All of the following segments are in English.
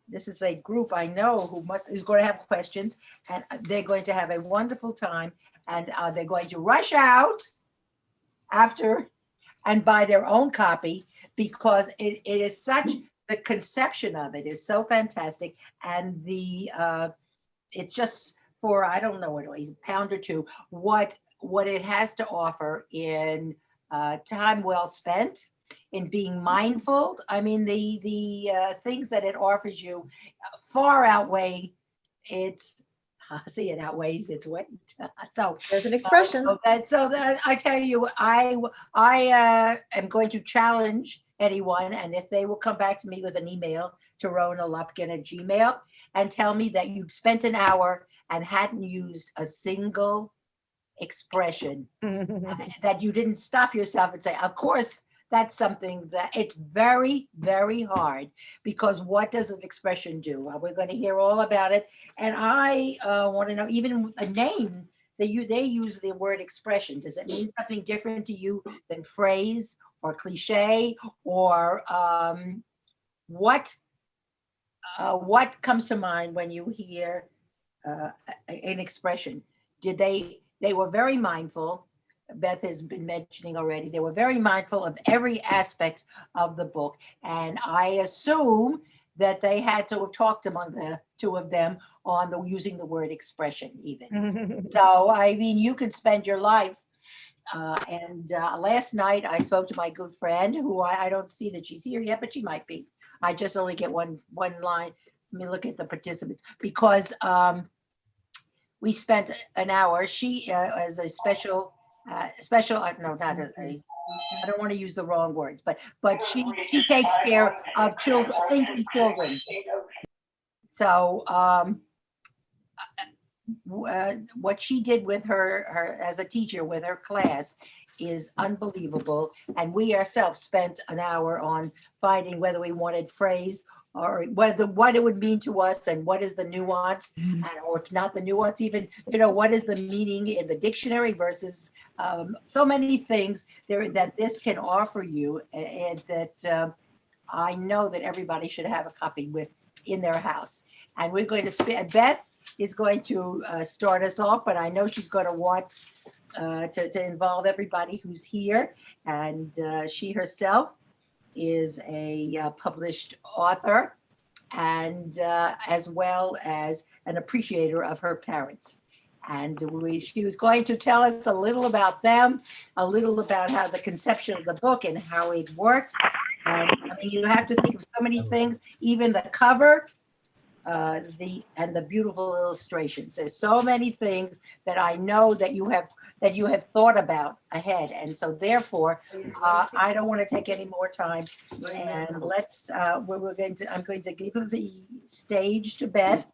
this is a group I know who's going to have questions, and they're going to have a wonderful time, and they're going to rush out after and buy their own copy, because it is such, the conception of it is so fantastic, and it's just for, I don't know what it was, a pound or two, what it has to offer in time well spent, in being mindful. I mean, the things that it offers you far outweigh its, it outweighs its weight. So there's an expression. So that I tell you, I am going to challenge anyone, and if they will come back to me with an email to ronalupkin@gmail and tell me that you spent an hour and hadn't used a single expression, that you didn't stop yourself and say, of course, that's something that it's very, very hard, because what does an expression do? Well, we're going to hear all about it. And I want to know, even a name that they use the word expression. Does it mean something different to you than phrase or cliche, or what comes to mind when you hear an expression? They were very mindful. Beth has been mentioning already, they were very mindful of every aspect of the book. And I assume that they had to have talked among the two of them on using the word expression even. So, I mean, you could spend your life. And last night I spoke to my good friend, who I don't see that she's here yet, but she might be. I just only get one line. Let me look at the participants, because we spent an hour. She as a special, no, not I don't want to use the wrong words, but she takes care of children, thinking children. So what she did with her as a teacher with her class is unbelievable. And we ourselves spent an hour on finding whether we wanted phrase, or what it would mean to us, and what is the nuance, or if not the nuance, even, what is the meaning in the dictionary versus so many things there that this can offer you, and that I know that everybody should have a copy in their house. And we're going to Beth is going to start us off, but I know she's going to want to involve everybody who's here, and she herself is a published author, and as well as an appreciator of her parents. And she was going to tell us a little about them, a little about how the conception of the book and how it worked. And I mean, you have to think of so many things, even the cover, the beautiful illustrations. There's so many things that I know that you have thought about ahead, and so therefore I don't want to take any more time. And let's I'm going to give the stage to Beth,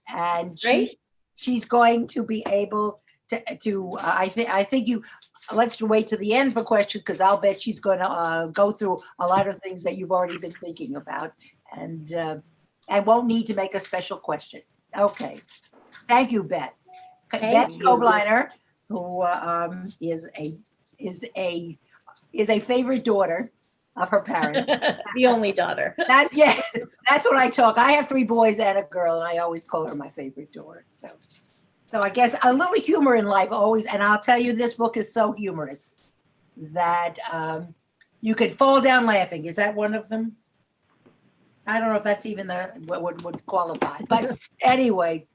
and she's going to be able to I think you. Let's wait to the end for questions, because I'll bet she's going to go through a lot of things that you've already been thinking about, and won't need to make a special question. Okay. Thank you, Beth. Beth Kobliner, who is a favorite daughter of her parents. The only daughter. That's what I talk. I have 3 boys and a girl, and I always call her my favorite daughter. So I guess a little humor in life always, and I'll tell you, this book is so humorous that you could fall down laughing. Is that one of them? I don't know if that's even what would qualify. But anyway,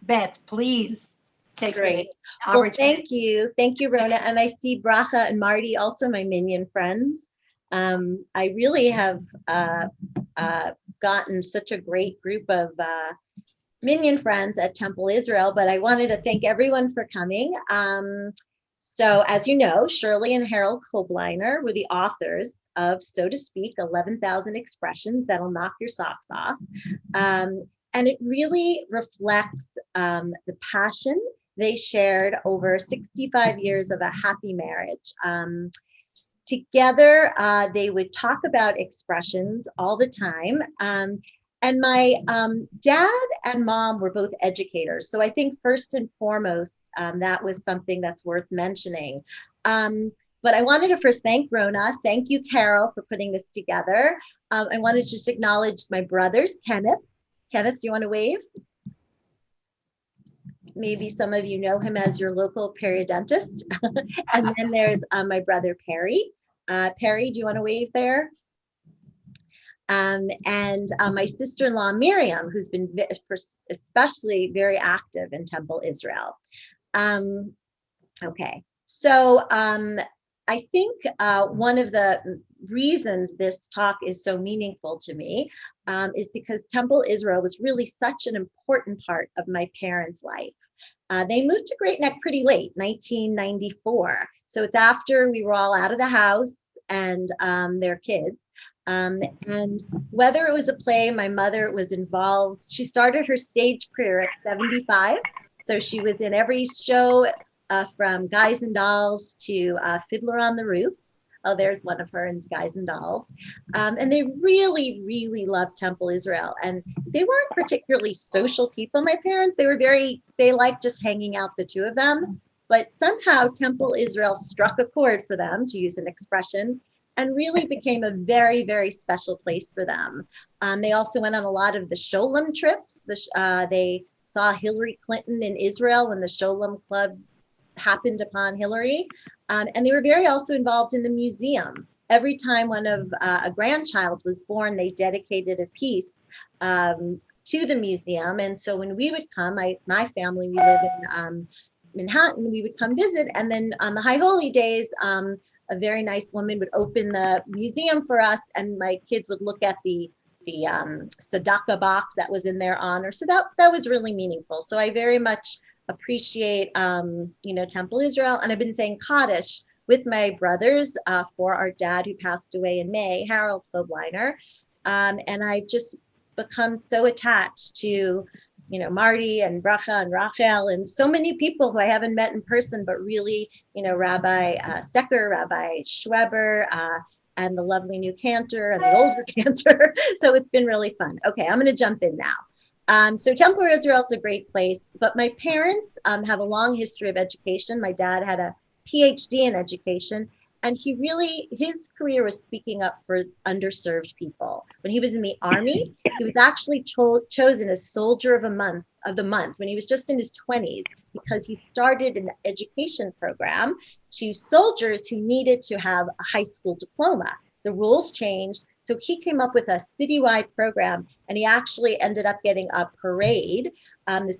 Beth, please take Great. Well, thank you. Thank you, Rona. And I see Bracha and Marty, also my Minion friends. I really have gotten such a great group of Minion friends at Temple Israel, but I wanted to thank everyone for coming. So as you know, Shirley and Harold Kobliner were the authors of, so to speak, 11,000 expressions that'll knock your socks off. And it really reflects the passion they shared over 65 years of a happy marriage. Together, they would talk about expressions all the time. And my dad and mom were both educators. So I think first and foremost, that was something that's worth mentioning. But I wanted to first thank Rona. Thank you, Carol, for putting this together. I wanted to just acknowledge my brothers, Kenneth. Kenneth, do you want to wave? Maybe some of you know him as your local periodontist. And then there's my brother, Perry. Perry, do you want to wave there? And my sister-in-law, Miriam, who's been especially very active in Temple Israel. Okay, so I think one of the reasons this talk is so meaningful to me is because Temple Israel was really such an important part of my parents' life. They moved to Great Neck pretty late, 1994. So it's after we were all out of the house and their kids. And whether it was a play, my mother was involved. She started her stage career at 75. So she was in every show from Guys and Dolls to Fiddler on the Roof. Oh, there's one of her in Guys and Dolls. And they really, really loved Temple Israel. And they weren't particularly social people, my parents. They liked just hanging out, the two of them. But somehow Temple Israel struck a chord for them, to use an expression, and really became a very, very special place for them. They also went on a lot of the Sholem trips. They saw Hillary Clinton in Israel when the Sholem Club happened upon Hillary. And they were very also involved in the museum. Every time one of a grandchild was born, they dedicated a piece to the museum. And so when we would come, my family, we live in Manhattan, we would come visit. And then on the High Holy Days, a very nice woman would open the museum for us, and my kids would look at the tzedakah box that was in their honor. So that was really meaningful. So I very much appreciate, Temple Israel. And I've been saying Kaddish with my brothers for our dad who passed away in May, Harold Kobliner. And I've just become so attached to, Marty and Bracha and Rachel and so many people who I haven't met in person, but really, Rabbi Secker, Rabbi Schweber, and the lovely new cantor and the older cantor. So it's been really fun. Okay, I'm going to jump in now. So Temple Israel is a great place, but my parents have a long history of education. My dad had a PhD in education, and his career was speaking up for underserved people. When he was in the army, he was actually chosen as Soldier of the Month when he was just in his 20s, because he started an education program to soldiers who needed to have a high school diploma. The rules changed, so he came up with a citywide program, and he actually ended up getting a parade.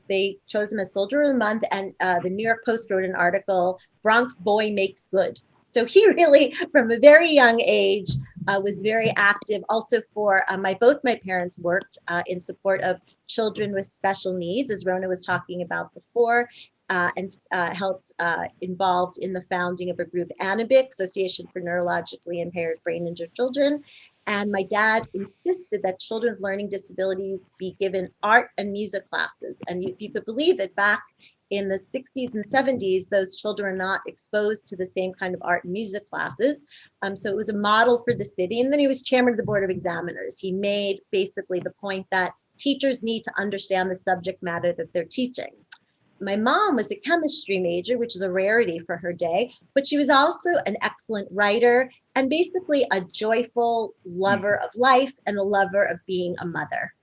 They chose him as Soldier of the Month, and the New York Post wrote an article, "Bronx Boy Makes Good." So he really, from a very young age, was very active. Also for both my parents worked in support of children with special needs, as Rona was talking about before, and helped involved in the founding of a group, ANABIC, Association for Neurologically Impaired Brain Injured Children. And my dad insisted that children with learning disabilities be given art and music classes. And if you could believe it, back in the 60s and 70s, those children are not exposed to the same kind of art and music classes. So it was a model for the city. And then he was chairman of the Board of Examiners. He made basically the point that teachers need to understand the subject matter that they're teaching. My mom was a chemistry major, which is a rarity for her day, but she was also an excellent writer and basically a joyful lover of life and a lover of being a mother.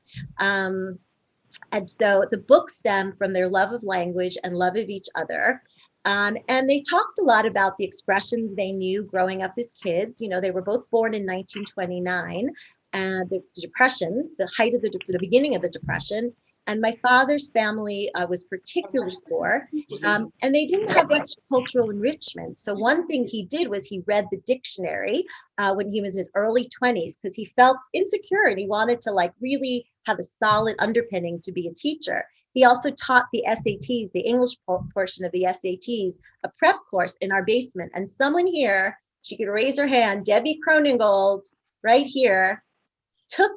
And so the books stem from their love of language and love of each other. And they talked a lot about the expressions they knew growing up as kids. They were both born in 1929, and the Depression, the height of the beginning of the Depression. And my father's family was particularly poor, and they didn't have much cultural enrichment. So one thing he did was he read the dictionary when he was in his early 20s, because he felt insecure and he wanted to really have a solid underpinning to be a teacher. He also taught the SATs, the English portion of the SATs, a prep course in our basement. And someone here, she could raise her hand, Debbie Croningold, right here, took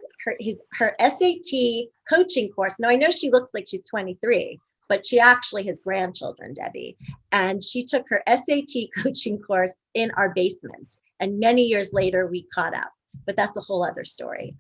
her SAT coaching course. Now I know she looks like she's 23, but she actually has grandchildren, Debbie. And she took her SAT coaching course in our basement. And many years later, we caught up. But that's a whole other story.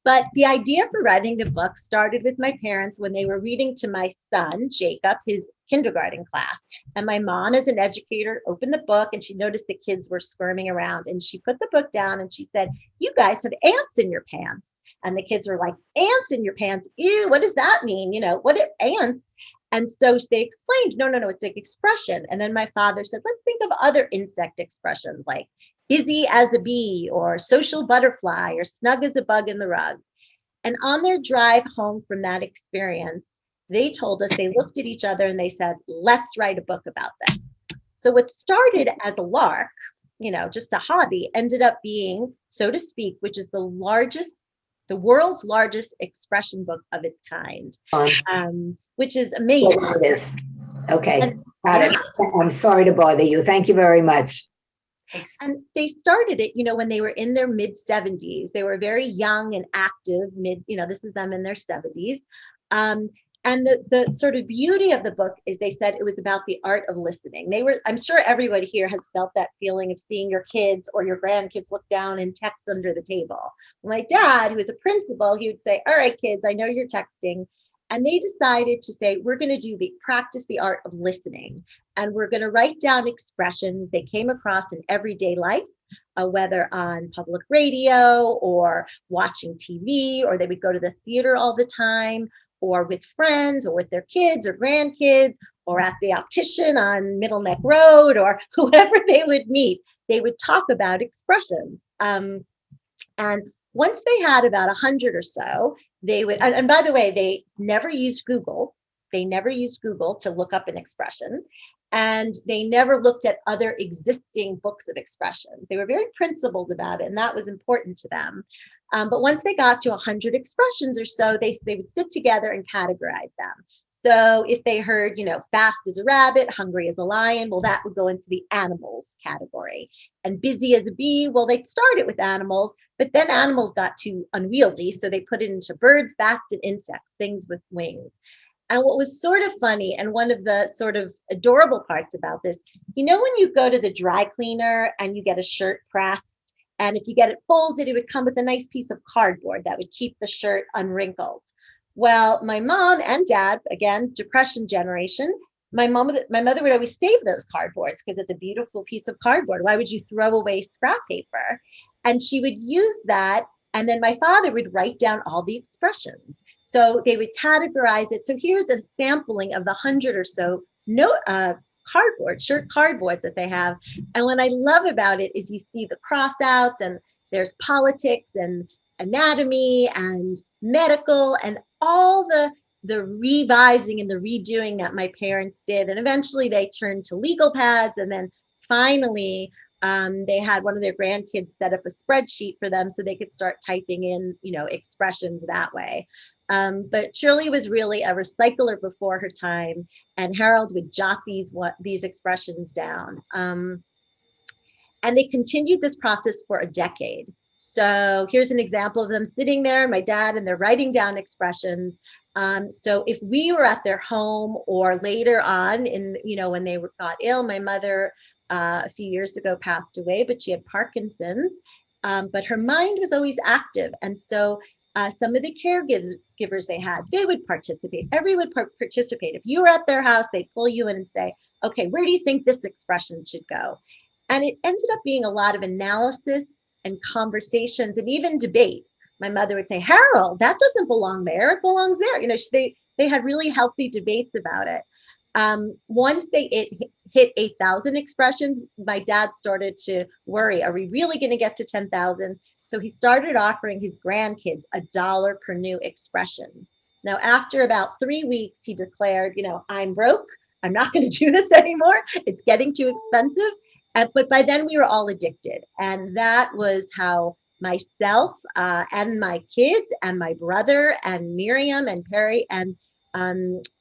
But the idea for writing the book started with my parents when they were reading to my son, Jacob, his kindergarten class. And my mom, as an educator, opened the book and she noticed the kids were squirming around. And she put the book down and she said, "You guys have ants in your pants." And the kids were like, "Ants in your pants? Ew, what does that mean? What are ants?" And so they explained, no, it's an expression. And then my father said, "Let's think of other insect expressions like busy as a bee or social butterfly or snug as a bug in the rug." And on their drive home from that experience, they told us, they looked at each other and they said, "Let's write a book about this." So what started as a lark, just a hobby, ended up being, so to speak, which is the world's largest expression book of its kind, which is amazing. Yes, it is. Okay. And, Got yeah. it. I'm sorry to bother you. Thank you very much. And they started it, when they were in their mid 70s. They were very young and active, this is them in their 70s. And the sort of beauty of the book is they said it was about the art of listening. I'm sure everybody here has felt that feeling of seeing your kids or your grandkids look down and text under the table. My dad, who was a principal, he would say, "All right, kids, I know you're texting." And they decided to say, we're going to practice the art of listening. And we're going to write down expressions they came across in everyday life, whether on public radio or watching TV, or they would go to the theater all the time, or with friends, or with their kids or grandkids, or at the optician on Middle Neck Road, or whoever they would meet. They would talk about expressions. And once they had about 100 or so, they would, and by the way, they never used Google. They never used Google to look up an expression. And they never looked at other existing books of expressions. They were very principled about it, and that was important to them. But once they got to 100 expressions or so, they would sit together and categorize them. So if they heard, fast as a rabbit, hungry as a lion, well, that would go into the animals category. And busy as a bee, well, they'd start it with animals, but then animals got too unwieldy. So they put it into birds, bats, and insects, things with wings. And what was sort of funny, and one of the sort of adorable parts about this, when you go to the dry cleaner and you get a shirt pressed, and if you get it folded, it would come with a nice piece of cardboard that would keep the shirt unwrinkled. Well, my mom and dad, again, Depression generation, my mother would always save those cardboards because it's a beautiful piece of cardboard. Why would you throw away scrap paper? And she would use that. And then my father would write down all the expressions. So they would categorize it. So here's a sampling of the 100 or so shirt cardboards that they have. And what I love about it is you see the crossouts, and there's politics and anatomy and medical and all the revising and the redoing that my parents did. And eventually they turned to legal pads. And then finally, they had one of their grandkids set up a spreadsheet for them so they could start typing in, expressions that way. But Shirley was really a recycler before her time, and Harold would jot these expressions down. And they continued this process for a decade. So here's an example of them sitting there, and my dad, and they're writing down expressions. So if we were at their home, or later on when they got ill, my mother a few years ago passed away, but she had Parkinson's, but her mind was always active. And so some of the caregivers they would participate. Everyone would participate. If you were at their house, they'd pull you in and say, "Okay, where do you think this expression should go?" And it ended up being a lot of analysis and conversations and even debate. My mother would say, "Harold, that doesn't belong there. It belongs there." They had really healthy debates about it. Once it hit 8,000 expressions, my dad started to worry, are we really going to get to 10,000? So he started offering his grandkids $1 per new expression. Now, after about 3 weeks, he declared, "I'm broke. I'm not going to do this anymore. It's getting too expensive." But by then we were all addicted. And that was how myself and my kids and my brother and Miriam and Perry and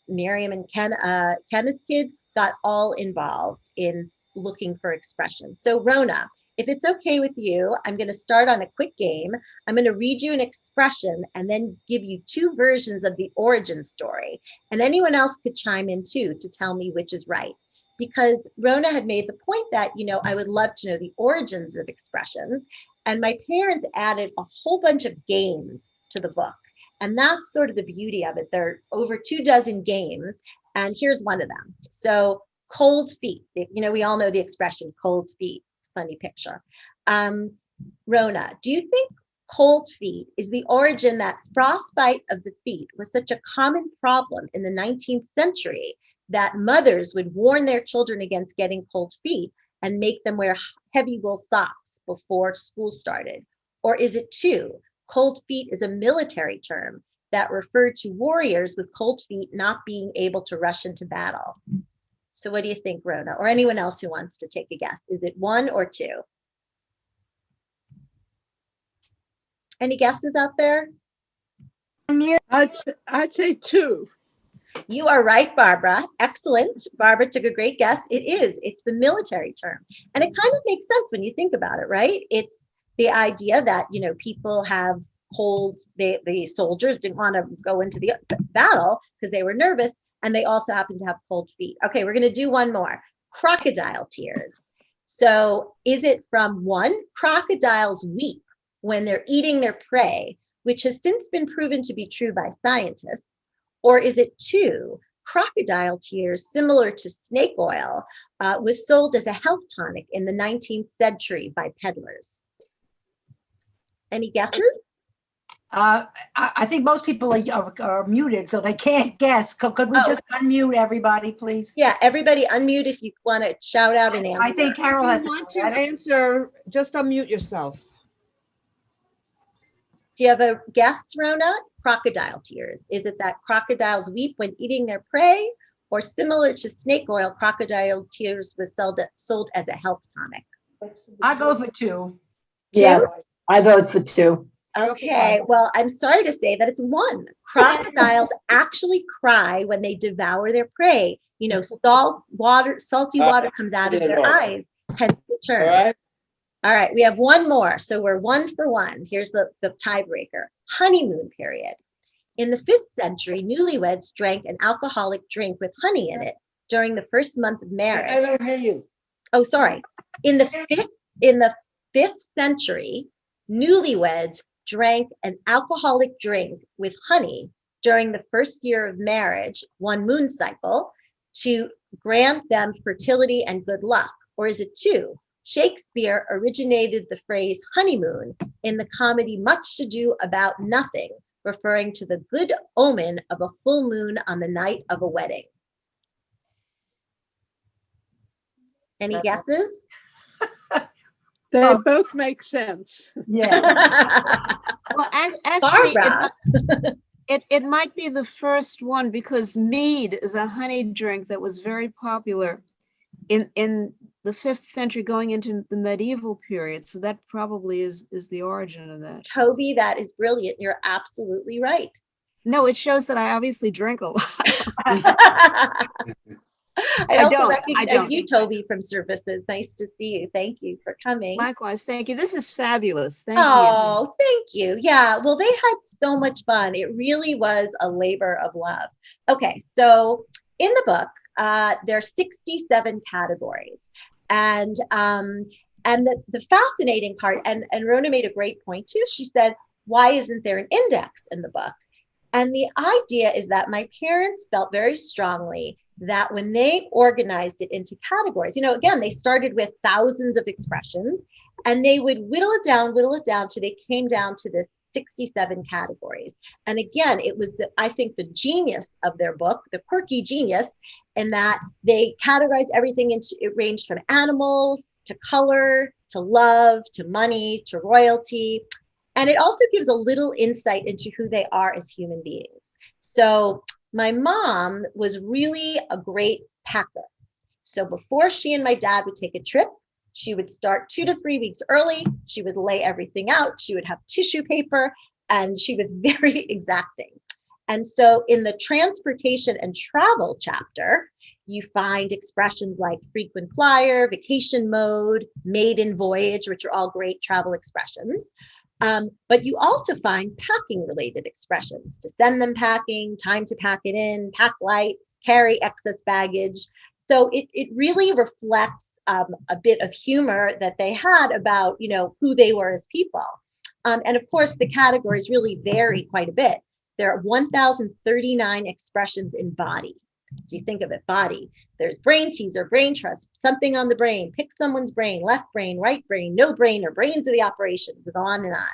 Miriam and Kenneth's kids got all involved in looking for expressions. So Rona, if it's okay with you, I'm going to start on a quick game. I'm going to read you an expression and then give you 2 versions of the origin story. And anyone else could chime in too to tell me which is right. Because Rona had made the point that, I would love to know the origins of expressions. And my parents added a whole bunch of games to the book. And that's sort of the beauty of it. There are over 24 games, and here's one of them. So cold feet, we all know the expression cold feet. It's a funny picture. Rona, do you think cold feet is the origin that frostbite of the feet was such a common problem in the 19th century that mothers would warn their children against getting cold feet and make them wear heavy wool socks before school started? Or is it two, cold feet is a military term that referred to warriors with cold feet not being able to rush into battle? So what do you think, Rona, or anyone else who wants to take a guess? Is it one or two? Any guesses out there? I'd say two. You are right, Barbara. Excellent. Barbara took a great guess. It is. It's the military term. And it kind of makes sense when you think about it, right? It's the idea that, people have cold, the soldiers didn't want to go into the battle because they were nervous, and they also happen to have cold feet. Okay, we're going to do one more. Crocodile tears. So is it from one, crocodiles weep when they're eating their prey, which has since been proven to be true by scientists? Or is it two, crocodile tears, similar to snake oil, was sold as a health tonic in the 19th century by peddlers? Any guesses? I think most people are muted, so they can't guess. Could we just unmute everybody, please? Yeah, everybody unmute if you want to shout out an answer. I think Carol has If you want to to answer, just unmute yourself. Do you have a guess, Rona? Crocodile tears. Is it that crocodiles weep when eating their prey? Or similar to snake oil, crocodile tears was sold as a health tonic? I go for two. Yeah, I vote for two. Okay, well, I'm sorry to say that it's one. Crocodiles actually cry when they devour their prey. Salty water comes out of their eyes, hence the term. All right, we have one more. So we're 1 for 1. Here's the tiebreaker. Honeymoon period. In the 5th century, newlyweds drank an alcoholic drink with honey in it during the first month of marriage. I don't hear you. Oh, sorry. In the 5th century, newlyweds drank an alcoholic drink with honey during the first year of marriage, one moon cycle, to grant them fertility and good luck. Or is it two? Shakespeare originated the phrase honeymoon in the comedy Much Ado About Nothing, referring to the good omen of a full moon on the night of a wedding. Any guesses? They both make sense. Yeah. Well, actually, Barbara. it might be the first one, because mead is a honey drink that was very popular in the 5th century going into the medieval period. So that probably is the origin of that. Toby, that is brilliant. You're absolutely right. No, it shows that I obviously drink a lot. I also don't. recognize you, Toby, from services. Nice to see you. Thank you for coming. Likewise, thank you. This is fabulous. Thank you. Oh, thank you. Yeah, well, they had so much fun. It really was a labor of love. Okay, so in the book, there are 67 categories. And the fascinating part, and Rona made a great point too, she said, why isn't there an index in the book? And the idea is that my parents felt very strongly that when they organized it into categories, again, they started with thousands of expressions, and they would whittle it down till they came down to this 67 categories. And again, it was I think the genius of their book, the quirky genius, in that they categorized everything into, it ranged from animals to color, to love, to money, to royalty. And it also gives a little insight into who they are as human beings. So my mom was really a great packer. So before she and my dad would take a trip, she would start 2 to 3 weeks early. She would lay everything out. She would have tissue paper, and she was very exacting. And so in the transportation and travel chapter, you find expressions like frequent flyer, vacation mode, maiden voyage, which are all great travel expressions. But you also find packing related expressions: to send them packing, time to pack it in, pack light, carry excess baggage. So it really reflects a bit of humor that they had about, who they were as people. And of course, the categories really vary quite a bit. there are 1,039 expressions in body. So you think of it, body. There's brain teaser, brain trust, something on the brain, pick someone's brain, left brain, right brain, no brain, or brains of the operation. We go on and on.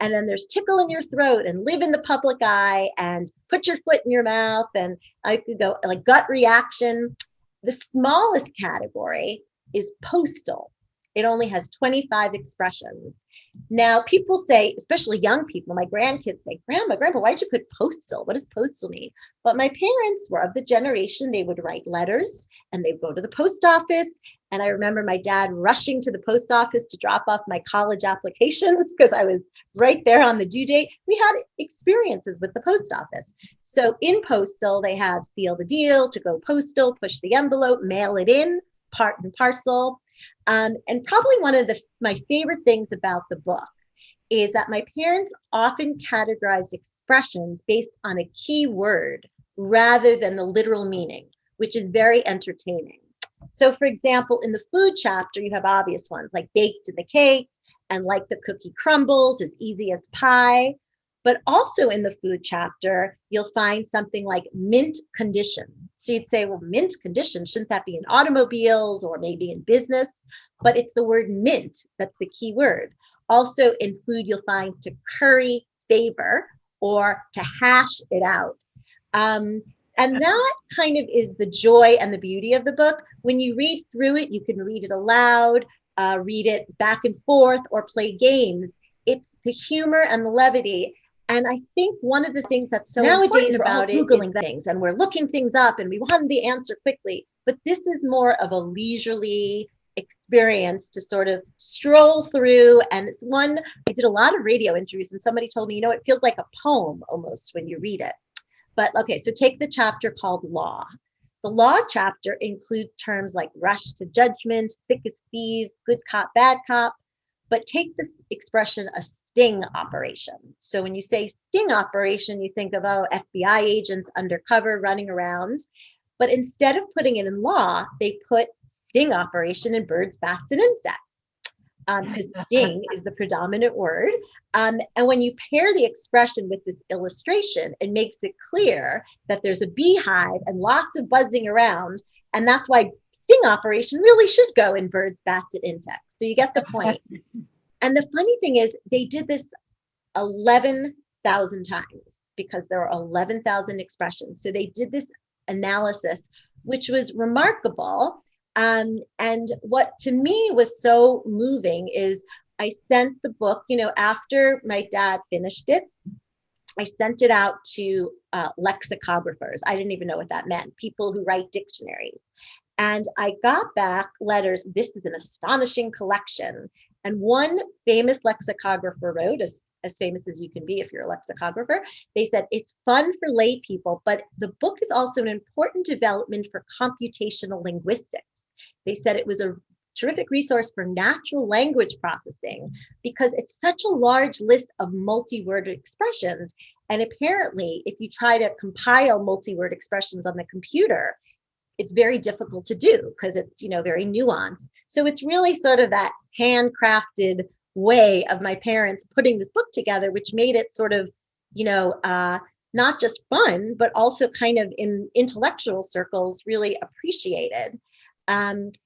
And then there's tickle in your throat and live in the public eye and put your foot in your mouth. And I could go like gut reaction. The smallest category is postal. It only has 25 expressions. Now, people say, especially young people, my grandkids say, Grandma, why'd you put postal? What does postal mean? But my parents were of the generation, they would write letters and they'd go to the post office. And I remember my dad rushing to the post office to drop off my college applications because I was right there on the due date. We had experiences with the post office. So in postal, they have seal the deal, to go postal, push the envelope, mail it in, part and parcel. And probably one of my favorite things about the book is that my parents often categorized expressions based on a key word rather than the literal meaning, which is very entertaining. So for example, in the food chapter, you have obvious ones like baked in the cake and like the cookie crumbles, as easy as pie. But also in the food chapter, you'll find something like mint condition. So you'd say, well, mint condition, shouldn't that be in automobiles or maybe in business? But it's the word mint that's the key word. Also in food, you'll find to curry favor or to hash it out. And that kind of is the joy and the beauty of the book. When you read through it, you can read it aloud, read it back and forth, or play games. It's the humor and the levity. And I think one of the things that's so nowadays we're all Googling things and we're looking things up and we want the answer quickly. But this is more of a leisurely experience to sort of stroll through. And it's one, I did a lot of radio interviews and somebody told me, it feels like a poem almost when you read it. But okay, so take the chapter called Law. The law chapter includes terms like rush to judgment, thick as thieves, good cop, bad cop. But take this expression, a sting operation. So when you say sting operation, you think of, FBI agents undercover running around. But instead of putting it in law, they put sting operation in birds, bats, and insects. Because sting is the predominant word. And when you pair the expression with this illustration, it makes it clear that there's a beehive and lots of buzzing around. And that's why sting operation really should go in birds, bats, and insects. So you get the point. And the funny thing is they did this 11,000 times because there are 11,000 expressions. So they did this analysis, which was remarkable. And what to me was so moving is I sent the book, after my dad finished it, I sent it out to lexicographers. I didn't even know what that meant, people who write dictionaries. And I got back letters. This is an astonishing collection. And one famous lexicographer wrote, as famous as you can be if you're a lexicographer, they said, it's fun for lay people, but the book is also an important development for computational linguistics. They said it was a terrific resource for natural language processing because it's such a large list of multi-word expressions. And apparently, if you try to compile multi-word expressions on the computer, it's very difficult to do because it's, very nuanced. So it's really sort of that handcrafted way of my parents putting this book together, which made it sort of, not just fun, but also kind of in intellectual circles, really appreciated. And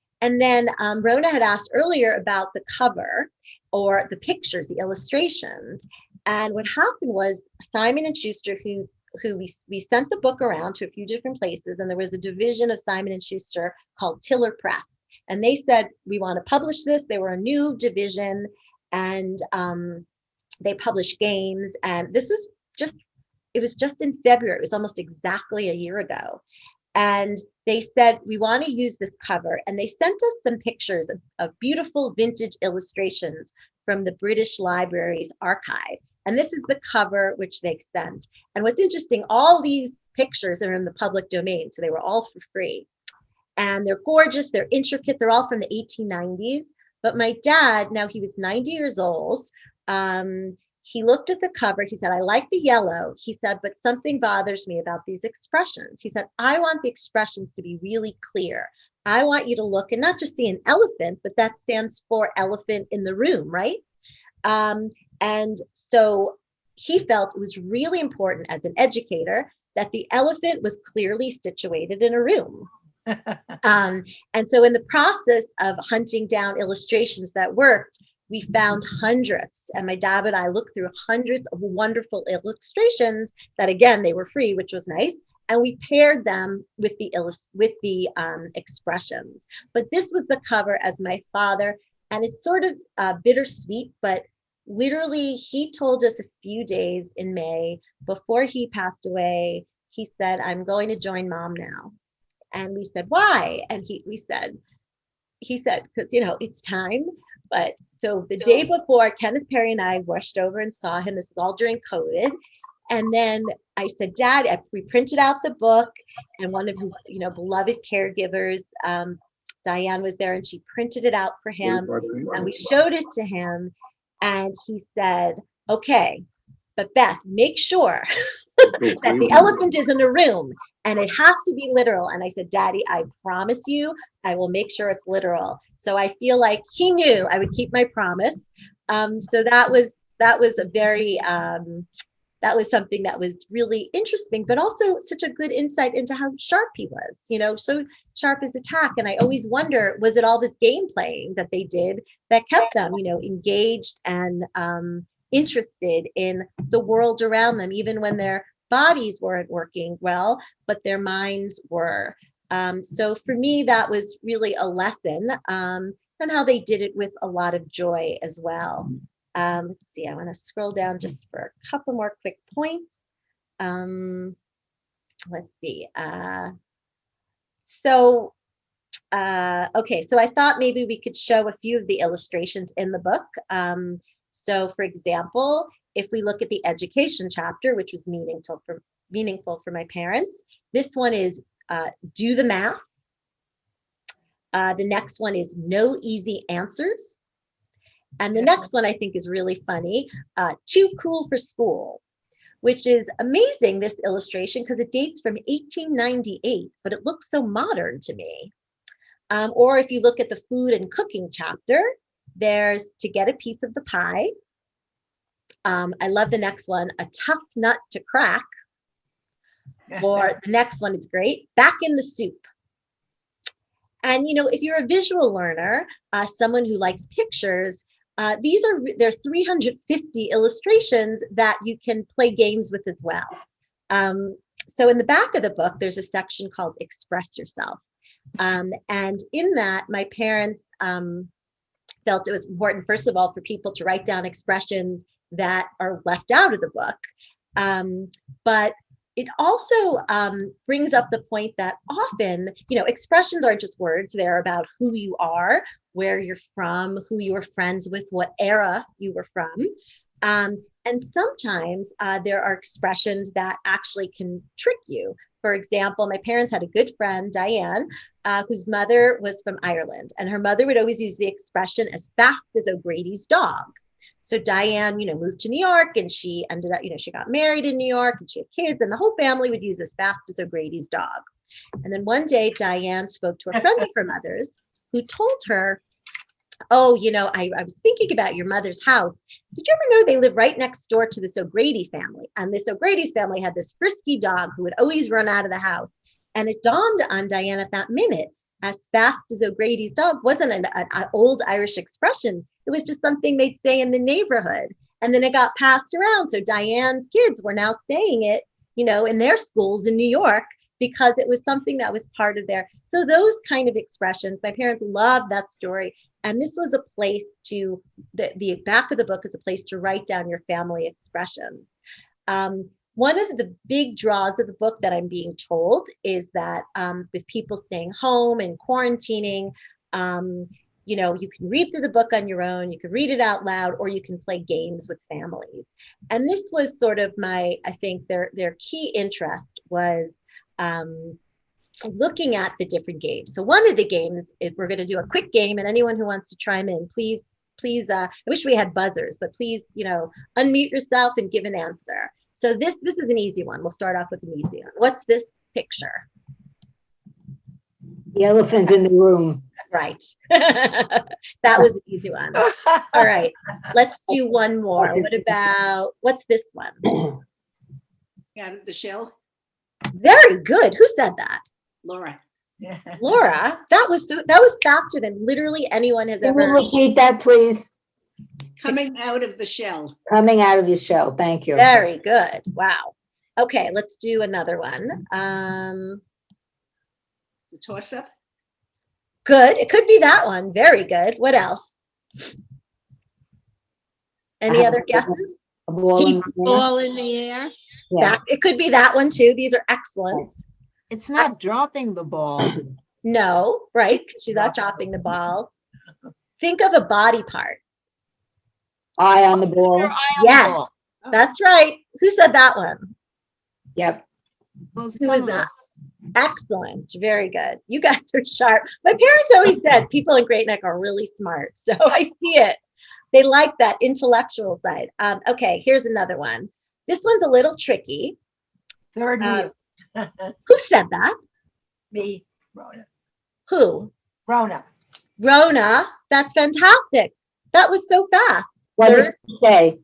then Rona had asked earlier about the cover or the pictures, the illustrations. And what happened was Simon & Schuster, who we sent the book around to a few different places, and there was a division of Simon & Schuster called Tiller Press. And they said, we want to publish this. They were a new division, and they published games. And it was just in February. It was almost exactly a year ago. And they said, we want to use this cover. And they sent us some pictures of beautiful vintage illustrations from the British Library's archive. And this is the cover which they sent. And what's interesting, all these pictures are in the public domain. So they were all for free. And they're gorgeous, they're intricate, they're all from the 1890s. But my dad, now he was 90 years old, he looked at the cover, he said, I like the yellow. He said, but something bothers me about these expressions. He said, I want the expressions to be really clear. I want you to look and not just see an elephant, but that stands for elephant in the room, right? And so he felt it was really important as an educator that the elephant was clearly situated in a room. And so in the process of hunting down illustrations that worked, we found hundreds, and my dad and I looked through hundreds of wonderful illustrations that, again, they were free, which was nice. And we paired them with the expressions. But this was the cover as my father, and it's sort of bittersweet, but literally he told us a few days in May before he passed away, he said, "I'm going to join mom now." And we said, "Why?" And he said, because, it's time. But so the day before, Kenneth Perry and I rushed over and saw him. This is all during COVID. And then I said, "Dad," we printed out the book, and one of his, beloved caregivers, Diane, was there, and she printed it out for him, and we showed it to him, and he said, "Okay, but Beth, make sure that the elephant is in a room, and it has to be literal." And I said, "Daddy, I promise you, I will make sure it's literal." So I feel like he knew I would keep my promise. So that was a very, that was something that was really interesting, but also such a good insight into how sharp he was, so sharp as a tack. And I always wonder, was it all this game playing that they did that kept them, engaged and interested in the world around them, even when their bodies weren't working well, but their minds were. So for me, that was really a lesson, and how they did it with a lot of joy as well. Let's see, I want to scroll down just for a couple more quick points. Let's see. Okay, so I thought maybe we could show a few of the illustrations in the book. So for example, if we look at the education chapter, which was meaningful for my parents, this one is do the math. The next one is no easy answers. And the next one I think is really funny, too cool for school, which is amazing, this illustration, because it dates from 1898, but it looks so modern to me. Or if you look at the food and cooking chapter, there's to get a piece of the pie. I love the next one, a tough nut to crack. Or the next one is great, back in the soup. And, if you're a visual learner, someone who likes pictures, there are 350 illustrations that you can play games with as well. So in the back of the book, there's a section called Express Yourself. And in that, my parents felt it was important, first of all, for people to write down expressions that are left out of the book. But it also brings up the point that often, expressions aren't just words. They're about who you are, where you're from, who you were friends with, what era you were from. And sometimes there are expressions that actually can trick you. For example, my parents had a good friend, Diane, whose mother was from Ireland. And her mother would always use the expression as fast as O'Grady's dog. So Diane, moved to New York, and she ended up, she got married in New York, and she had kids, and the whole family would use as fast as O'Grady's dog. And then one day, Diane spoke to a friend of her mother's who told her, "Oh, I was thinking about your mother's house. Did you ever know they live right next door to this O'Grady family? And this O'Grady's family had this frisky dog who would always run out of the house." And it dawned on Diane at that minute, as fast as O'Grady's dog wasn't an old Irish expression. It was just something they'd say in the neighborhood. And then it got passed around. So Diane's kids were now saying it, in their schools in New York, because it was something that was part of their. So those kind of expressions, my parents loved that story. And this was a place to, the back of the book is a place to write down your family expressions. One of the big draws of the book that I'm being told is that with people staying home and quarantining, you can read through the book on your own, you can read it out loud, or you can play games with families. And this was sort of I think their key interest was looking at the different games. So one of the games, if we're going to do a quick game, and anyone who wants to chime in, please, I wish we had buzzers, but please, unmute yourself and give an answer. So this is an easy one. We'll start off with an easy one. What's this picture? The elephant in the room. Right. That was an easy one. All right, let's do one more. What about, what's this one? Out of the shell, Very good. Who said that? Laura. Laura, that was faster than literally anyone has Can you ever. repeat that, please? Coming out of the shell. Coming out of your shell. Thank you. Very good. Wow. Okay, let's do another one. The toss up. Good. It could be that one. Very good. What else? Any have other a- guesses? A ball in Keep the the air? ball in the air. Yeah. That it could be that one too. These are excellent. It's not dropping the ball. No, right? 'Cause she's not dropping the ball. Think of a body part. Eye on the ball. Your eye on the Yes. ball. That's right. Who said that one? Yep. Well, Who some was of that? us. Excellent. Very good. You guys are sharp. My parents always said people in Great Neck are really smart. So I see it. They like that intellectual side. Okay, here's another one. This one's a little tricky. Third wheel. Who said that? Me, Rona. Who? Rona. Rona. That's fantastic. That was so fast. What does it say?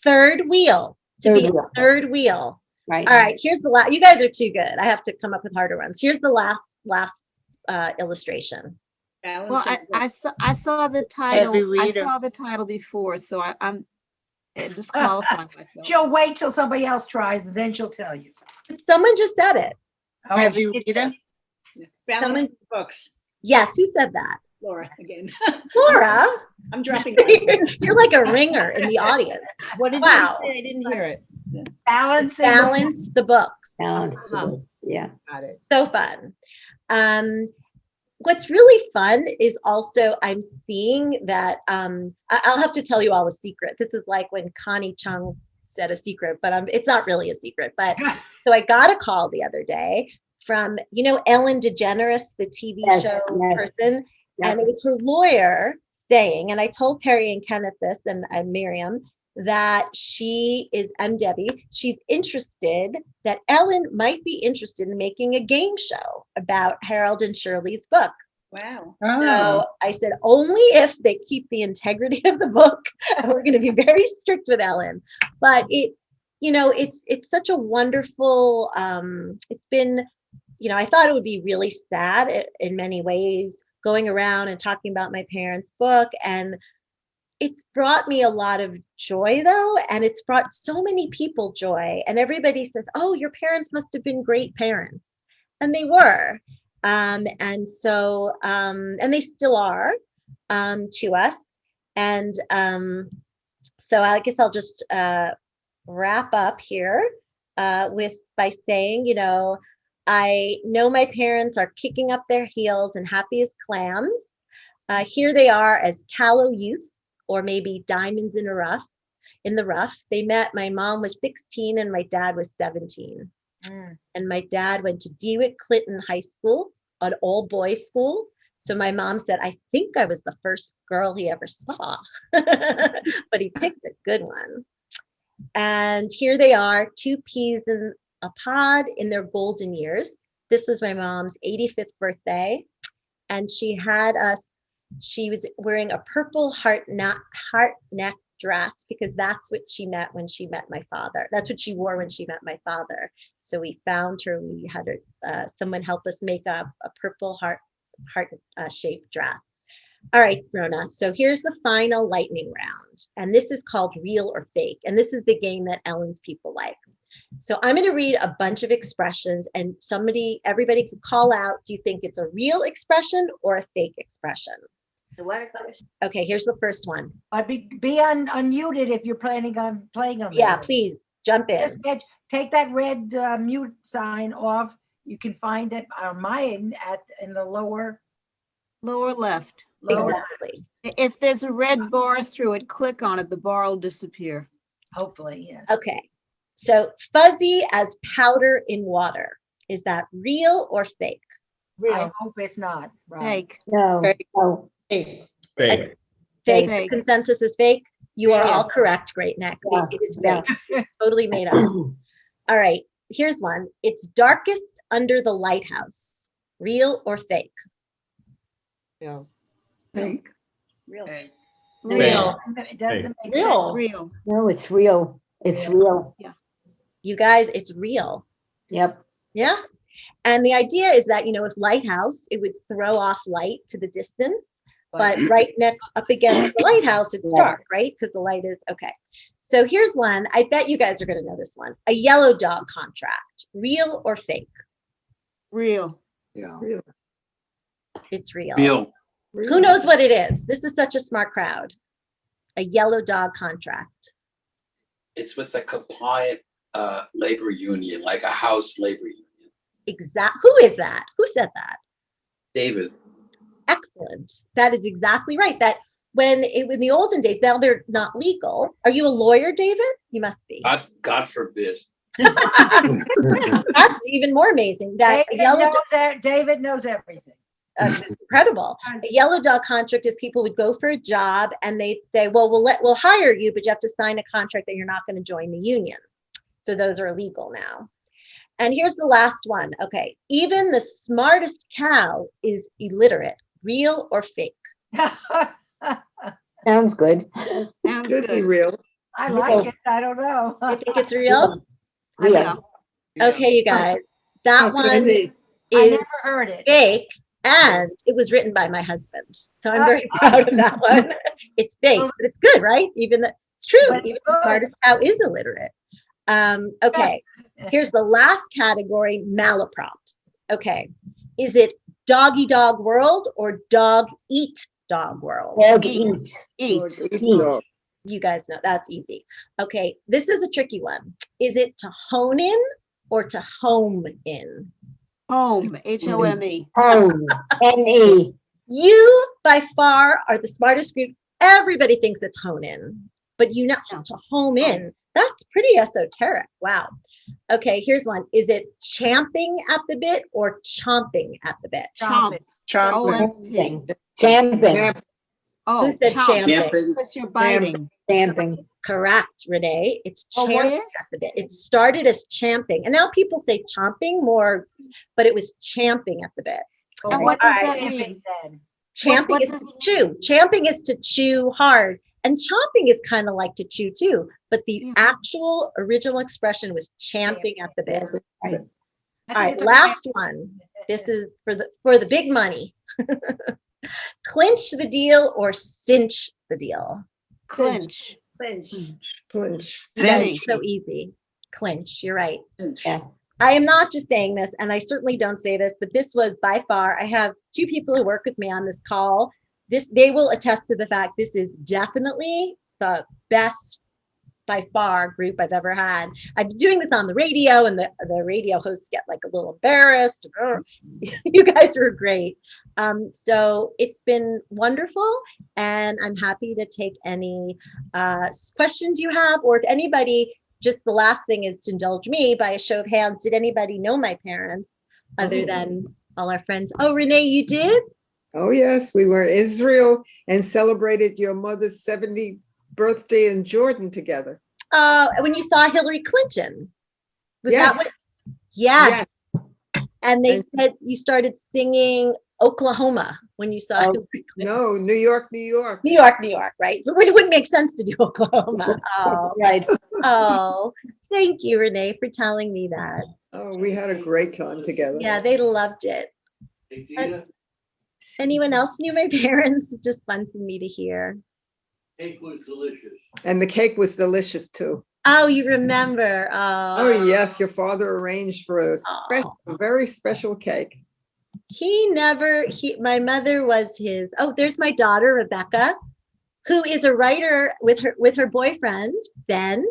Third wheel. To Third be a wheel. third wheel. Right. All right, here's the last. You guys are too good. I have to come up with harder ones. Here's the last illustration. Well, Balance. I saw the title. Heavy I reader. saw the title before, so I'm disqualifying myself. She'll wait till somebody else tries and then she'll tell you. Someone just said it. Oh, Heavy she did reader. Balance someone- books. Yes, who said that? Laura again. Laura, I'm dropping. you're like a ringer in the audience. What did Wow. you say? I didn't hear it. Balancing. Balance the books. Balance. Uh-huh. Yeah. Got it. So fun. What's really fun is also I'm seeing that I'll have to tell you all a secret. This is like when Connie Chung said a secret, but it's not really a secret. But so I got a call the other day from, Ellen DeGeneres, the TV Yes, show yes. person. Yep. And it was her lawyer saying, and I told Perry and Kenneth this and Miriam, that I'm Debbie, she's interested, that Ellen might be interested in making a game show about Harold and Shirley's book. Wow. So I said, only if they keep the integrity of the book. And we're going to be very strict with Ellen. But it's such a wonderful, it's been, I thought it would be really sad in many ways going around and talking about my parents' book. And it's brought me a lot of joy though. And it's brought so many people joy. And everybody says, oh, your parents must have been great parents. And they were. And they still are to us. And so I guess I'll just wrap up here by saying, I know my parents are kicking up their heels and happy as clams. Here they are as callow youths, or maybe diamonds in the rough. They met, my mom was 16 and my dad was 17. And my dad went to DeWitt Clinton High School, an all boys school. So my mom said, I think I was the first girl he ever saw, but he picked a good one. And here they are, two peas in a pod in their golden years. This was my mom's 85th birthday. And she was wearing a purple heart neck dress because that's what she met when she met my father. That's what she wore when she met my father. So we found her. We had someone help us make up a purple heart shaped dress. All right, Rona. So here's the final lightning round, and this is called Real or Fake. And this is the game that Ellen's people like. So I'm going to read a bunch of expressions, and everybody could call out. Do you think it's a real expression or a fake expression? What expression? Okay, here's the first one. Be unmuted if you're planning on playing on. Yeah, there. please jump in. Just take that red mute sign off. You can find it on mine in the lower. Lower left. Exactly. If there's a red bar through it, click on it. The bar will disappear. Hopefully, yes. Okay. So fuzzy as powder in water. Is that real or fake? I hope it's not. Right. Fake. No. Fake. Oh, Fake. Fake. Fake. Consensus is fake. You are all Yes. correct, Great Neck. Yeah, It is yeah. fake. It's totally made up. All right. Here's one. It's darkest under the lighthouse. Real or fake? No. Fake. Real. Real. It doesn't make Real. Real. No, it's real. It's real. You guys, it's real. Yep. Yeah. And the idea is that, if lighthouse, it would throw off light to the distance, but right next up against the lighthouse, it's Yeah. dark, right? Because the light is okay. So here's one. I bet you guys are going to know this one. A yellow dog contract, real or fake? Real. Yeah. It's real. Real. Who knows what it is? This is such a smart crowd. A yellow dog contract. It's with a compliant labor union, like a house labor union. Who is that? Who said that? David. Excellent. That is exactly right. That when in the olden days, now they're not legal. Are you a lawyer, David? You must be. God forbid. That's even more amazing. That David knows everything. it's incredible. A yellow dog contract is people would go for a job and they'd say, well, we'll hire you, but you have to sign a contract that you're not going to join the union. So those are illegal now. And here's the last one. Okay. Even the smartest cow is illiterate. Real or fake? Sounds good. Sounds Could be good. real. I like it. I don't know. You think it's real? Real. Okay, you guys. That one Indeed. I is never heard it. fake, and it was written by my husband. So I'm very proud of that one. It's fake, but it's good, right? It's true. But Even good. the smartest cow is illiterate. Okay, here's the last category, malaprops. Okay, is it doggy dog world or dog eat dog world? Dog Eat. eat. Eat. Eat. You guys know that's easy. Okay, this is a tricky one. Is it to hone in or to home in? Home. Home. Home. N-E. You by far are the smartest group. Everybody thinks it's hone in, but to home in, that's pretty esoteric. Wow. Okay, here's one. Is it champing at the bit or chomping at the bit? Chomp. Chomp. O-M-P. Champing. Oh, Who said chomp. champing? Camping. Because you're biting. Champing. Correct, Renee. It's Oh, what champing is? at the bit. It started as champing, and now people say chomping more, but it was champing at the bit. And what does that Camping mean? then. Champing what is does to it chew. Champing is to chew hard, and chomping is kind of like to chew too. But the Yeah. actual original expression was champing at the bit. I All think right, it's a last one. This is for the big money. Clinch the deal or cinch the deal. Clinch. Clinch. Cinch. So easy. Clinch. You're right. Yeah. I am not just saying this, and I certainly don't say this, but this was by far, I have two people who work with me on this call. They will attest to the fact this is definitely the best by far group I've ever had. I've been doing this on the radio, and the radio hosts get like a little embarrassed. You guys are great. So it's been wonderful, and I'm happy to take any questions you have, or if anybody, just the last thing is to indulge me by a show of hands. Did anybody know my parents other than all our friends? Oh, Renee, you did? Oh, yes, we were in Israel and celebrated your mother's 70th birthday in Jordan together. When you saw Hillary Clinton. Was Yes. that what? Yes. Yes. And they And- said you started singing Oklahoma when you saw Hillary Clinton. No, New York, New York. New York, right? But it wouldn't make sense to do Oklahoma. Oh, Right. oh, thank you, Renee, for telling me that. Oh, we had a great time together. Yeah, they loved it. Anyone else knew my parents? It's just fun for me to hear. Cake was delicious. And the cake was delicious too. Oh, you remember? Oh, yes, your father arranged for a very special cake. My mother was his, there's my daughter, Rebecca, who is a writer with her boyfriend, Ben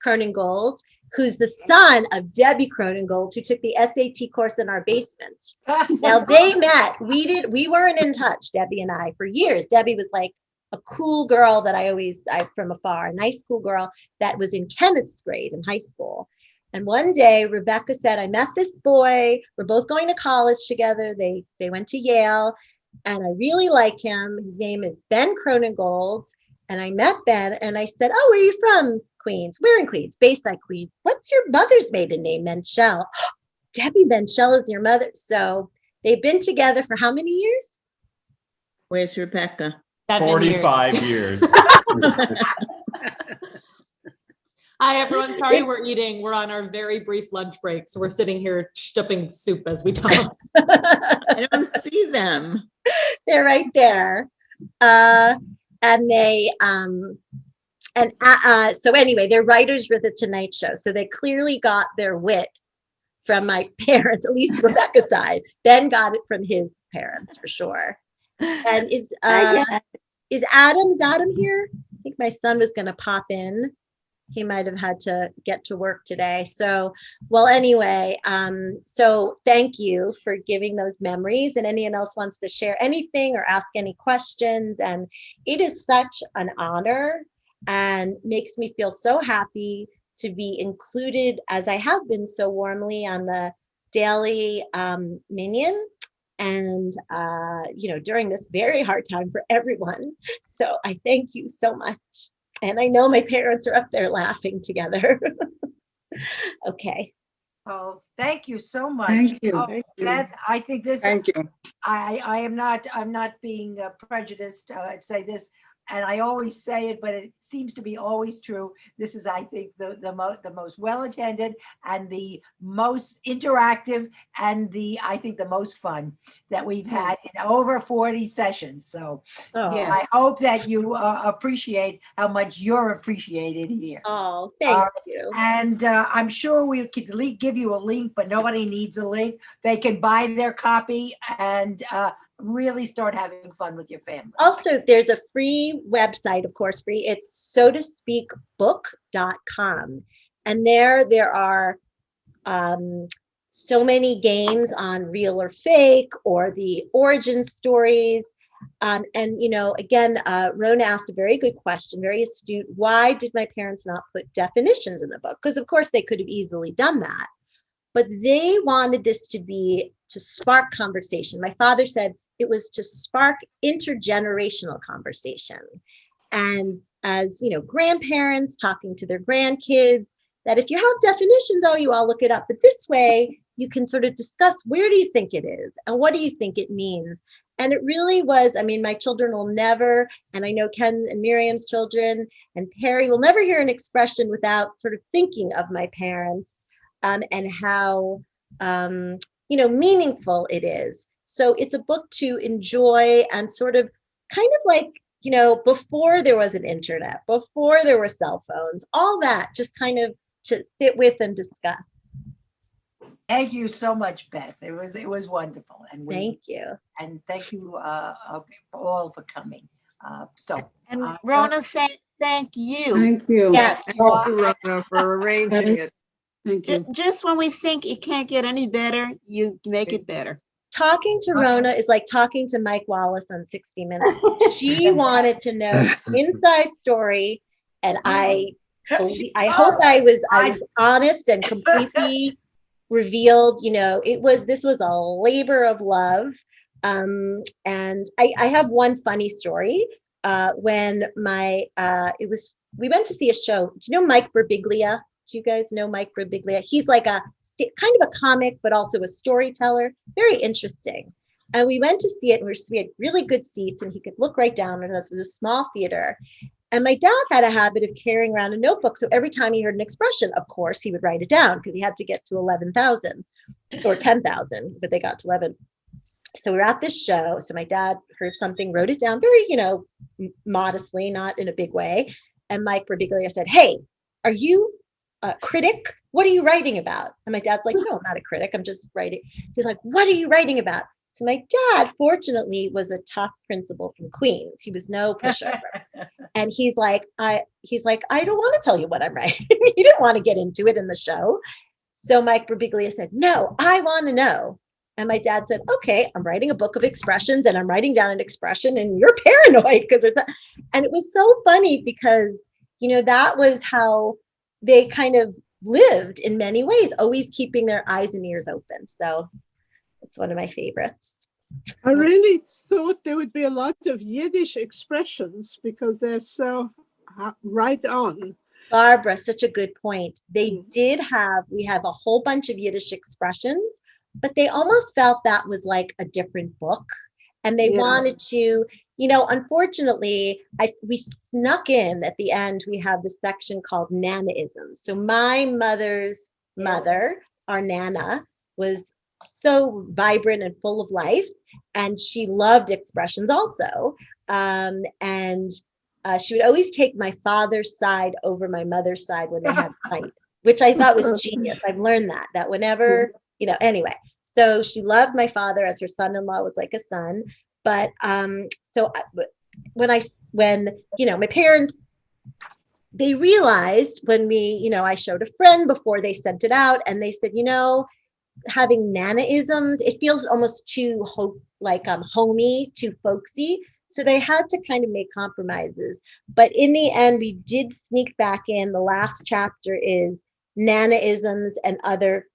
Cronengold, who's the son of Debbie Cronengold, who took the SAT course in our basement. Now they met, we weren't in touch, Debbie and I, for years. Debbie was like a cool girl that I from afar, a nice cool girl that was in Kenneth's grade in high school. And one day Rebecca said, I met this boy, we're both going to college together. They went to Yale, and I really like him. His name is Ben Cronengold. And I met Ben and I said, oh, where are you from? Queens. We're in Queens, Bayside, Queens. What's your mother's maiden name? Menchel. Debbie Menchel is your mother. So they've been together for how many years? Where's Rebecca? 45 years. Hi, everyone. Sorry we're eating. We're on our very brief lunch break. So we're sitting here stuffing soup as we talk. I don't see them. They're right there. And they, so anyway, they're writers for the Tonight Show. So they clearly got their wit from my parents, at least Rebecca's side. Ben got it from his parents for sure. And is Adam here? I think my son was going to pop in. He might have had to get to work today. So, well, anyway, so thank you for giving those memories, and anyone else wants to share anything or ask any questions. And it is such an honor and makes me feel so happy to be included, as I have been so warmly, on the Daily Minion. And, during this very hard time for everyone. So I thank you so much. And I know my parents are up there laughing together. Okay. Oh, thank you so much. Thank you. Oh, Thank you. Beth, I think this, Thank you. I'm not being prejudiced. I'd say this, and I always say it, but it seems to be always true. This is, I think, the most well-attended and the most interactive and I think the most fun that we've had in over 40 sessions. So Yes. I hope that you appreciate how much you're appreciated here. Oh, thank you. And I'm sure we could give you a link, but nobody needs a link. They can buy their copy and really start having fun with your family. Also, there's a free website, of course, free. It's so to speak book.com. And there are so many games on real or fake or the origin stories. And, again, Rona asked a very good question, very astute. Why did my parents not put definitions in the book? Because, of course, they could have easily done that. But they wanted this to spark conversation. My father said it was to spark intergenerational conversation. And as, grandparents talking to their grandkids, that if you have definitions, you all look it up. But this way, you can sort of discuss, where do you think it is? And what do you think it means? And it really was, my children will never, and I know Ken and Miriam's children and Perry will never hear an expression without sort of thinking of my parents and how, meaningful it is. So it's a book to enjoy and sort of kind of like, before there was an internet, before there were cell phones, all that, just kind of to sit with and discuss. Thank you so much, Beth. It was wonderful. And thank you. And thank you all for coming. And Rona, thank you. Thank you. Yes. Thank you, Rona, for arranging it. Thank you. Just when we think it can't get any better, you make it better. Talking to Rona is like talking to Mike Wallace on 60 Minutes. She wanted to know the inside story, and I hope I was honest and completely revealed. This was a labor of love. And I have one funny story. When we went to see a show. Do you know Mike Birbiglia? Do you guys know Mike Birbiglia? He's like kind of a comic, but also a storyteller. Very interesting. And we went to see it, and we had really good seats, and he could look right down at us. It was a small theater. And my dad had a habit of carrying around a notebook. So every time he heard an expression, of course, he would write it down because he had to get to 11,000 or 10,000, but they got to 11. So we're at this show. So my dad heard something, wrote it down very, modestly, not in a big way. And Mike Birbiglia said, "Hey, are you a critic? What are you writing about?" And my dad's like, "No, I'm not a critic. I'm just writing." He's like, "What are you writing about?" So my dad, fortunately, was a tough principal from Queens. He was no pushover. And he's like, I don't want to tell you what I'm writing. He didn't want to get into it in the show. So Mike Birbiglia said, "No, I want to know." And my dad said, "Okay, I'm writing a book of expressions, and I'm writing down an expression, and you're paranoid because it's not." And it was so funny because, that was how they kind of lived in many ways, always keeping their eyes and ears open. So it's one of my favorites. I really thought there would be a lot of Yiddish expressions because they're so right on. Barbara, such a good point. We have a whole bunch of Yiddish expressions, but they almost felt that was like a different book. And they Yeah. wanted to, unfortunately, we snuck in at the end, we have this section called Nanaisms. So my mother's mother, our Nana, was so vibrant and full of life, and she loved expressions also. And she would always take my father's side over my mother's side when they had a fight, which I thought was genius. I've learned that whenever, anyway. So she loved my father as her son-in-law was like a son. But when my parents, they realized when I showed a friend before they sent it out, and they said, having Nanaisms, it feels almost too homey, too folksy. So they had to kind of make compromises. But in the end, we did sneak back in. The last chapter is Nanaisms and other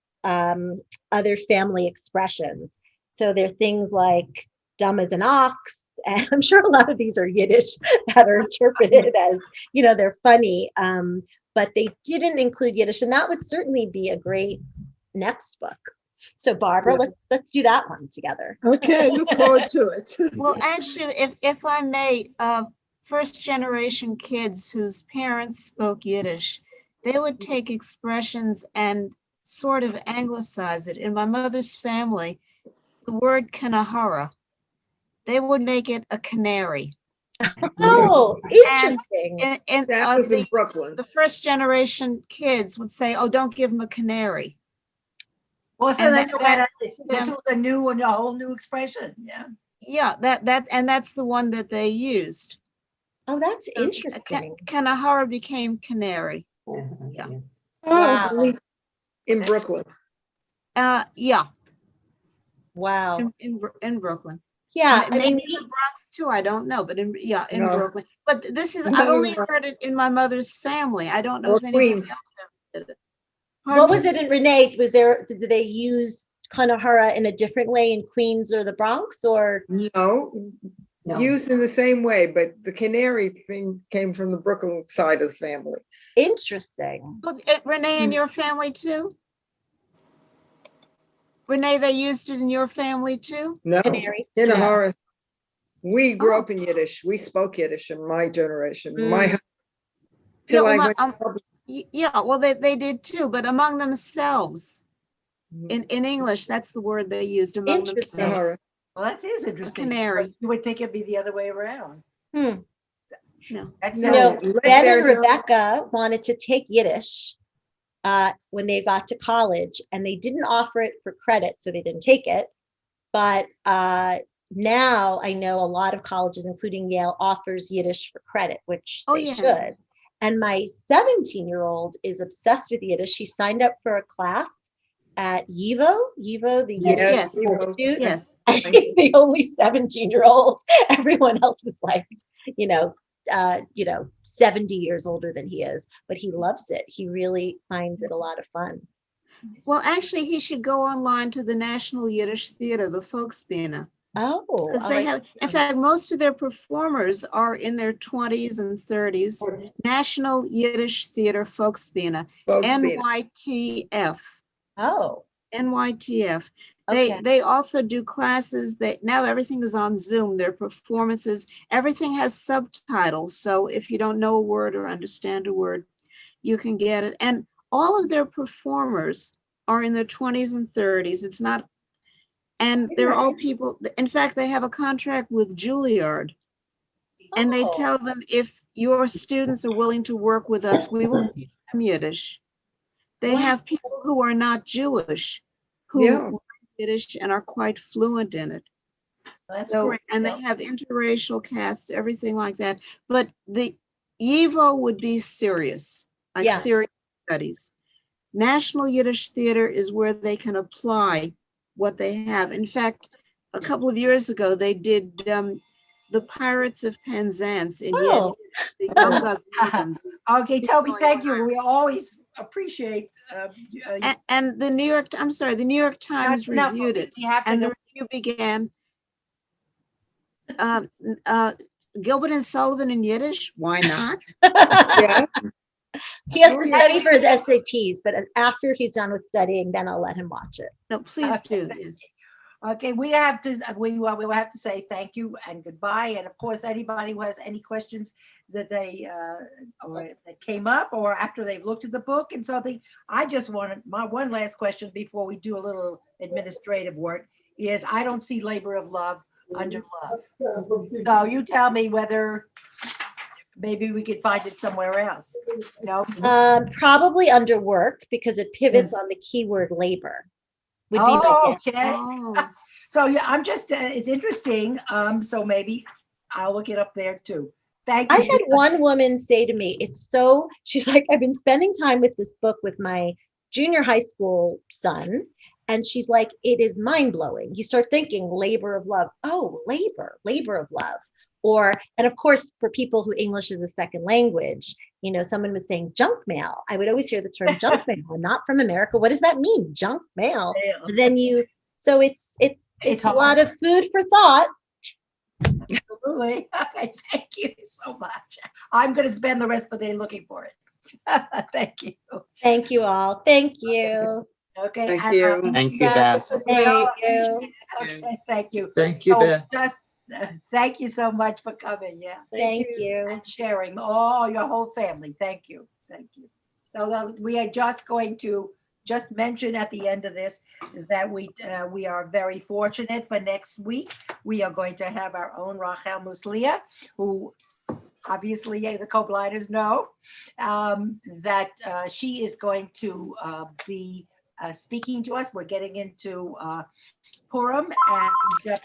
family expressions. So there are things like dumb as an ox. And I'm sure a lot of these are Yiddish that are interpreted as, they're funny. But they didn't include Yiddish. And that would certainly be a great next book. So Barbara, let's do that one together. Okay, look forward to it. Well, actually, if I may, first generation kids whose parents spoke Yiddish, they would take expressions and sort of anglicize it. In my mother's family, the word kanahara, they would make it a canary. Oh, interesting. And That was in Brooklyn. the first generation kids would say, "Oh, don't give them a canary." Well, so And then this them- was a whole new expression. Yeah. Yeah, that's the one that they used. Oh, that's So, interesting. Kanahara became canary. Yeah. Wow. In Brooklyn. Yeah, Wow. in Brooklyn. Yeah, I Maybe mean, in the Bronx too, I don't know, but in No. Brooklyn. But this is, No, I've only no. heard it in my mother's family. I don't know Or if anybody Queens. else ever did it. what Pardon was me? it in Renee? Did they use Kanahara in a different way in Queens or the Bronx, or? No, used in the same way, but the canary thing came from the Brooklyn side of the family. Interesting. Well, Renee, in your family too? Renee, they used it in your family too? No, Canary. Kinahara. We grew Oh. up in Yiddish. We spoke Yiddish in my generation. Mm. Till I well, went to public- yeah, well, they did too, but among themselves. In English, that's the word they used among Interesting. themselves. Kinahara. Well, that is interesting. canary. because You would think it'd be the other way around. No. That's No. Let Ben their- and Rebecca wanted to take Yiddish when they got to college, and they didn't offer it for credit, so they didn't take it. But now I know a lot of colleges, including Yale, offers Yiddish for credit, which Oh, they yes. should. And my 17-year-old is obsessed with Yiddish. She signed up for a class at YIVO, the Yiddish Yes. Institute. Yes. He's the only 17-year-old. Everyone else is like, 70 years older than he is, but he loves it. He really finds it a lot of fun. Well, actually, he should go online to the National Yiddish Theater, the Volksbühne. Oh, Because they have, in fact, most of their performers are in their 20s and 30s. National Yiddish Theater Volksbühne, Volksbühne. NYTF. Oh, NYTF. okay. They also do classes. Now everything is on Zoom. Their performances, everything has subtitles. So if you don't know a word or understand a word, you can get it. And all of their performers are in their 20s and 30s. It's not, and they're all people. In fact, they have a contract with Juilliard, and they Oh. tell them, if your students are willing to work with us, we will teach them Yiddish. They have people who are not Jewish who learn Yiddish and are quite fluent in it. That's So, great. and they have interracial casts, everything like that. But the YIVO would be serious, like Yeah. serious studies. National Yiddish Theater is where they can apply what they have. In fact, a couple of years ago, they did The Pirates of Penzance in Oh. Yiddish. The young guys knew them. Okay, Toby, going thank you. on. We always appreciate. And the New York Times No, reviewed it, we have to and go- the review began, Gilbert and Sullivan in Yiddish, why not? Yeah. He has to study for his SATs, but after he's done with studying, then I'll let him watch it. No, please do, yes. Okay, we have to, we will have to say thank you and goodbye. And of course, anybody who has any questions that they, or that came up or after they've looked at the book and something, I just wanted, my one last question before we do a little administrative work is I don't see labor of love under love. So you tell me whether maybe we could find it somewhere else. No? Probably under work because it pivots Yes. on the keyword labor. Would be my Oh, guess. okay. Oh, So yeah, I'm just, it's interesting. So maybe I'll look it up there too. Thank I you. had one woman say to me, she's like, I've been spending time with this book with my junior high school son. And she's like, it is mind blowing. You start thinking labor of love. Oh, labor of love. And of course, for people who English is a second language, someone was saying junk mail. I would always hear the term junk mail. I'm not from America. What does that mean? Junk mail. And then so it's a hard. lot of food for thought. Absolutely. Thank you so much. I'm going to spend the rest of the day looking for it. Thank you. Thank you all. Thank you. Okay. Thank and, you. Thank you, Beth, Beth. this was Thank well you. appreciated. Okay, thank you. Thank you, So Beth. just thank you so much for coming. Yeah. Thank you. And sharing all your whole family. Thank you. Thank you. So we are just going to just mention at the end of this that we are very fortunate for next week. We are going to have our own Rachel Muslia, who obviously the Kobliners know that she is going to be speaking to us. We're getting into Purim and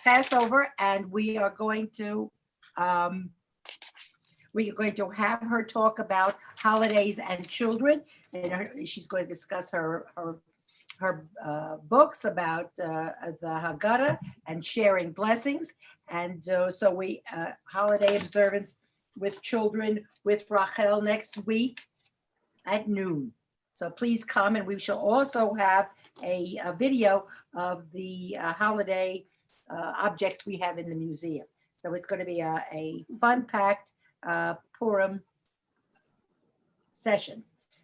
Passover, and we are going to have her talk about holidays and children, and she's going to discuss her books about the Haggadah and sharing blessings, and so we holiday observance with children with Rachel next week at noon. So please come, and we shall also have a video of the holiday objects we have in the museum. So it's going to be a fun-packed Purim session.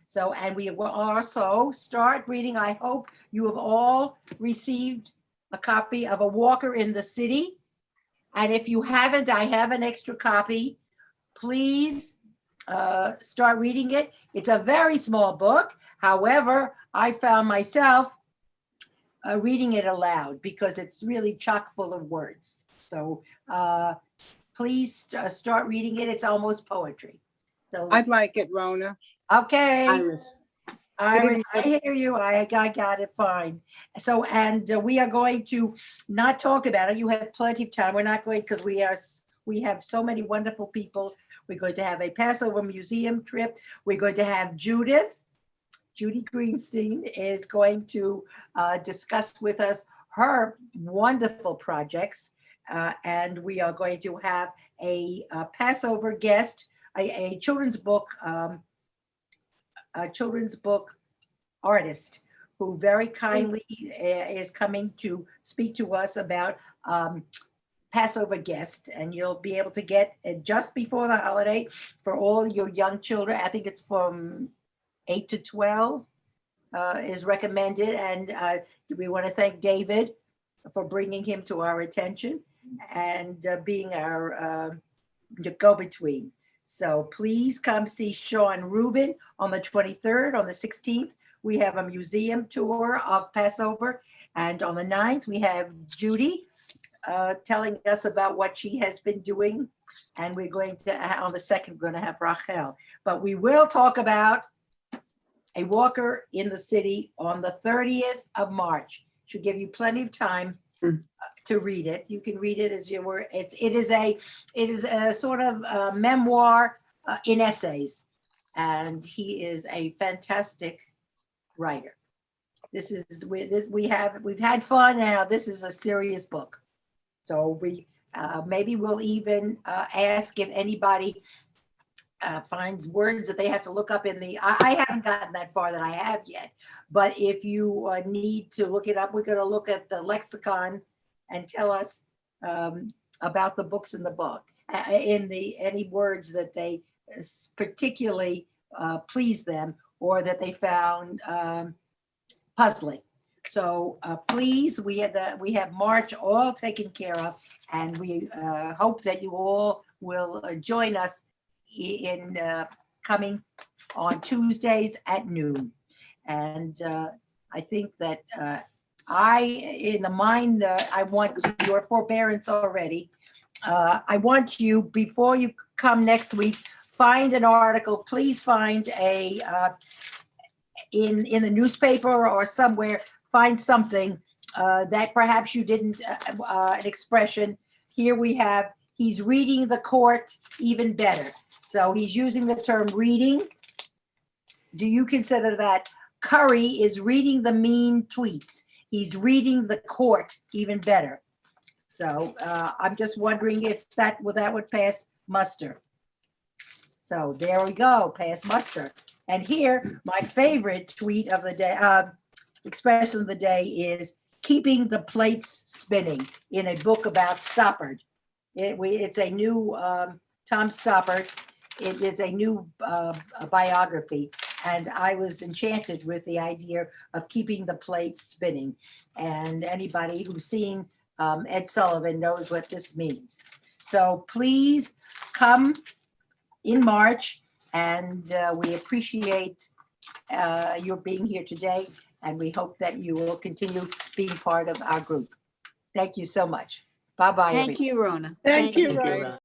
So, and we will also start reading. I hope you have all received a copy of A Walker in the City. And if you haven't, I have an extra copy. Please start reading it. It's a very small book. However, I found myself reading it aloud because it's really chock full of words. So please start reading it. It's almost poetry. So I'd like it, Rona. okay. Iris. Iris, I hear you. I got it fine. So, and we are going to not talk about it. You have plenty of time. We're not going because we have so many wonderful people. We're going to have a Passover museum trip. We're going to have Judy Greenstein is going to discuss with us her wonderful projects. And we are going to have a Passover guest, a children's book artist who very kindly is coming to speak to us about Passover guest, and you'll be able to get it just before the holiday for all your young children. I think it's from 8 to 12 is recommended, and we want to thank David for bringing him to our attention and being our go-between. So please come see Sean Rubin on the 23rd. On the 16th, we have a museum tour of Passover. And on the 9th, we have Judy telling us about what she has been doing. And we're going to, on the 2nd, we're going to have Rachel. But we will talk about A Walker in the City on the 30th of March. Should give you plenty of time to read it. You can read it as you were. It is a sort of memoir in essays, and he is a fantastic writer. We've had fun. Now this is a serious book, so we maybe we'll even ask if anybody finds words that they have to look up in the. I haven't gotten that far that I have yet, but if you need to look it up, we're going to look at the lexicon and tell us about the books in the book, any words that they particularly pleased them or that they found puzzling. So please, we have March all taken care of, and we hope that you all will join us in coming on Tuesdays at noon. And I think that I want your forbearance already. I want you, before you come next week, find an article, please find in the newspaper or somewhere, find something that perhaps you didn't, an expression. Here we have, he's reading the court even better. So he's using the term reading. Do you consider that? Curry is reading the mean tweets. He's reading the court even better. So I'm just wondering if that would pass muster. So there we go, pass muster. And here, my favorite tweet of the day, expression of the day is keeping the plates spinning in a book about Stoppard. It's a new Tom Stoppard. It is a new biography. And I was enchanted with the idea of keeping the plates spinning. And anybody who's seen Ed Sullivan knows what this means. So please come in March, and we appreciate your being here today, and we hope that you will continue being part of our group. Thank you so much. Bye-bye. Thank you, Rona. Thank you, Thank you, Ryan. Ron.